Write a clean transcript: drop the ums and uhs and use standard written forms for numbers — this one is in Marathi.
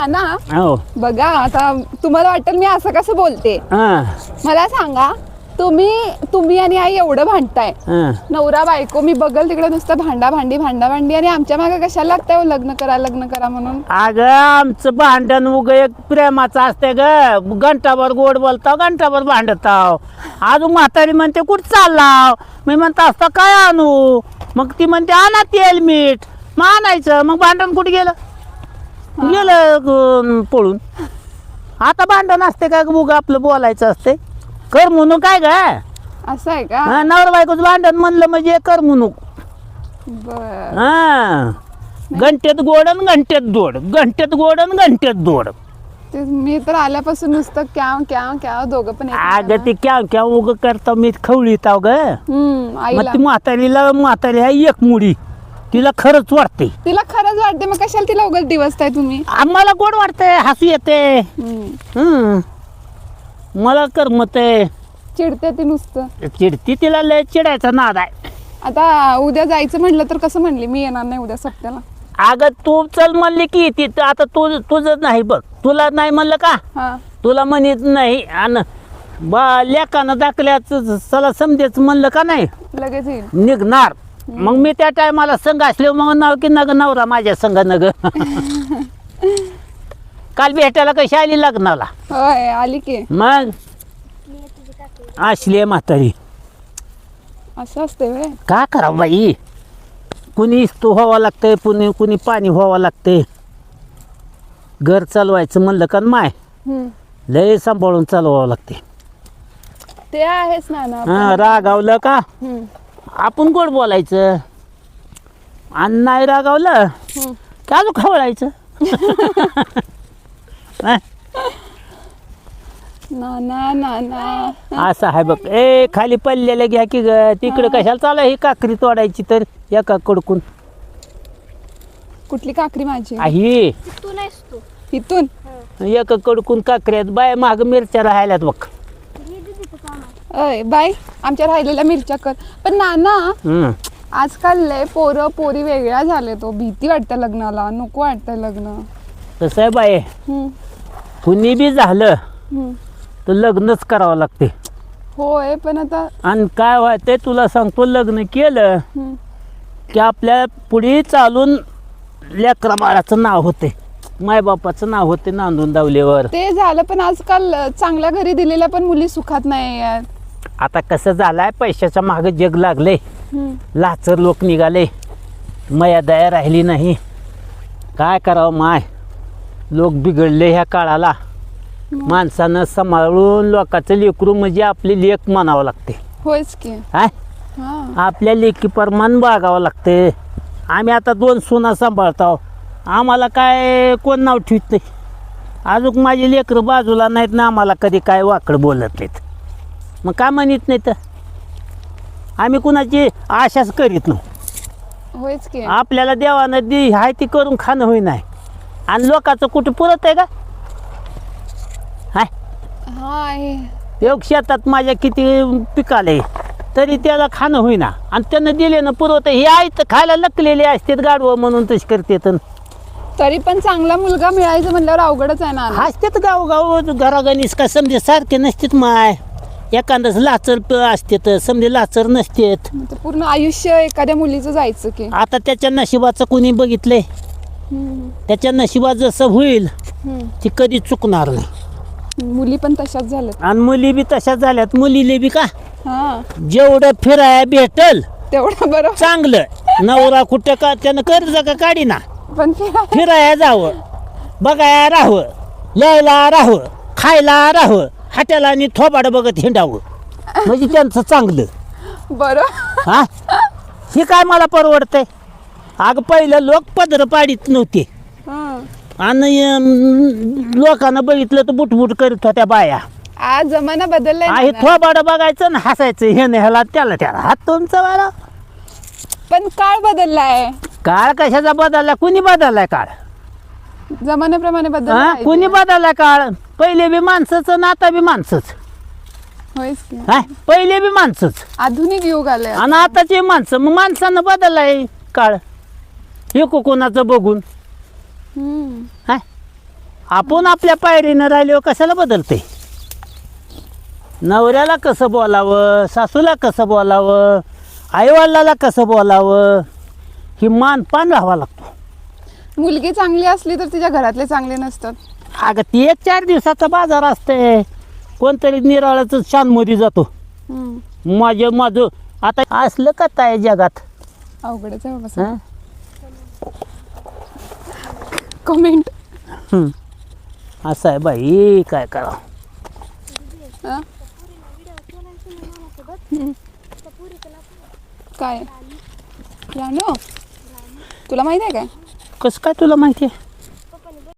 नाना हो बघा आता तुम्हाला वाटेल मी असं कसं बोलते हा मला सांगा तुम्ही आणि आई एवढं भांडताय हा नवरा बायको मी बघल तिकडे नुसतं भांडी आणि आमच्या मागे कशाला लागताय हो लग्न करा म्हणून अगं आमचं भांडण उग एक प्रेमाचं असते ग घंटाभर गोड बोलताव घंटाभर भांडताव अजून म्हातारी म्हणते कुठं चाललाव मी म्हणतो असतं काय आणू मग ती म्हणते आणा तेल मीठ मग आणायचं मग भांडण कुठे गेलं पळून आता भांडण असते काय उग आपलं बोलायचं असते कर म्हणू काय ग असं आहे का नवरा बायकोच भांडण म्हणलं म्हणजे कर म्हणू बर हा घंटेत गोड आणि घंटेत दोड घंटेत गोड आणि घंटेत दोड ते मी तर आल्यापासून नुसतं क्या दोघं पण अगं ते क्या उग करता मी खवळीताव ग मग आईला ती म्हातारी आहे एक मुडी तिला खरंच वाटते तिला खरंच वाटते मग कशाला तिला उगाच दिवसताय तुम्ही आम्हाला गोड वाटतंय हसू येते मला करमत आहे चिडते ती नुसतं चिडती तिला लय चिडायचा नाद आहे आता उद्या जायचं म्हटलं तर कसं म्हणली मी येणार नाही उद्या सप्त्याला अगं तू चल म्हणली की ती आता तुझं नाही बघ तुला नाही म्हणलं का हा तुला म्हणत नाही आणि लेकानं दाखल्याचं चला समजेच म्हणलं का नाही लगेच येईल निघणार मग मी त्या टायमाला संघ असले मग नाव की नग नवरा माझ्या संघ नग काल भेटायला कशी आली लग्नाला होय आली की मग असली म्हातारी असं असते वे का करावं बाई कुणी इस्तू व्हावं लागतंय कुणी पाणी व्हावं लागतंय घर चालवायचं म्हणलं का माय लय सांभाळून चालवावं लागते ते आहेच ना हा रागावलं का आपण गोड बोलायचं आणि नाही रागावलं की अजून खवळायचं ना असं आहे बघ ए खाली पडलेलं घ्या की ग तिकडे कशाला चालू ही काकरी तोडायची तर एका कडकून कुठली काकरी माझी ही इथून एका कडकून काकऱ्यात बाय माग मिरच्या राहिल्यात बघ अय बाय आमच्या राहिलेल्या मिरच्या कर पण नाना आजकाल लय पोरी वेगळ्या झाले तो भीती वाटते लग्नाला नको वाटतंय लग्न तसं आहे बाय कुणी बी झालं तर लग्नच करावं लागते होय पण आता आणि काय व्हायचंय तुला सांगतो लग्न केलं की आपल्या पुढे चालून लेकरा बाळाचं नाव होते मायबापाचं नाव होते नांदून दावल्यावर ते झालं पण आजकाल चांगल्या घरी दिलेल्या पण मुली सुखात नाही आहेत आता कसं झालंय पैशाच्या मागे जग लागले लाचर लोक निघाले मया दया राहिली नाही काय करावं माय लोक बिघडले ह्या काळाला माणसानं सांभाळून लोकांचं लेकरू म्हणजे आपली लेक म्हणावं लागते होयच की काय आपल्या लेकी परमान बागावं लागते आम्ही आता 2 सुना सांभाळतो आम्हाला काय कोण नाव ठेवत नाही अजून माझी लेकरं बाजूला नाहीत ना आम्हाला कधी काय वाकड बोलत नाहीत मग का म्हणत नाही तर आम्ही कुणाची आशाच करीत नाही होयच की आपल्याला देवानं दी हाय ती करून खाणं होई नाही आणि लोकांचं कुठे पुरत आहे का हाय योग शेतात माझ्या किती पिकाले तरी त्याला खाणं होईना आणि त्यानं दिले ना पुरवत हे आई तर खायला लकलेले असतात गाडवं म्हणून तशी करते तरी पण चांगला मुलगा मिळायचं म्हणल्यावर अवघडच आहे ना असतात गाव घरागणीस का समजे सारखे नसतात माय एखादंच लाचर असते तर समजे लाचर नसतेत पूर्ण आयुष्य एखाद्या मुलीचं जायचं की आता त्याच्या नशिबाचं कोणी बघितलंय त्याच्या नशिबात जसं होईल ती कधी चुकणार नाही मुली पण तशाच झाल्यात आणि मुली बी तशाच झाल्यात मुलीले बी का जेवढं फिराया भेटल तेवढं बरं चांगलं नवरा कुठं का त्यानं कर्ज का काढी ना पण फिराया जावं बघाया राहावं यायला राहावं खायला राहावं हाट्याला आणि थोबाड बघत हिंडावं म्हणजे त्यांचं चांगलं बरं हा हे काय मला परवडतंय अगं पहिलं लोक पदर पाडीत नव्हते आणि लोकांना बघितलं तर बुटबुट करीत होत्या बाया आज जमाना बदललाय आहे थोबाड बघायचं ना हसायचं हे नाही ह्याला त्याला हात तुमचा वाला पण काळ बदललाय काळ कशाचा बदलला कुणी बदललाय काळ जमान्याप्रमाणे बदललाय कुणी बदललाय काळ पहिले बी माणसाचं ना आता बी माणसंच पहिले बी माणसंच आधुनिक युग आलंय आणि आताचे माणसं मग माणसानं बदललाय काळ हे कोणाचं बघून आपण आपल्या पायरीनं राहिल्यावर कशाला बदलते. नवऱ्याला कसं बोलावं, सासूला कसं बोलावं, आईवडिलाला कसं बोलावं, ही मानपान राहावा लागतो. मुलगी चांगली असली तर तिच्या घरातले चांगले नसतात. अगं ती एक 4 दिवसाचा बाजार असते. कोणतरी निराळाच शानमध्ये जातो. माझं आता असलं का ताय जगात. अवघडच आहे हं? बाबा. कमेंट. असं आहे बाई, काय करा. काय राणू तुला माहित आहे काय? कसं काय तुला माहिती आहे?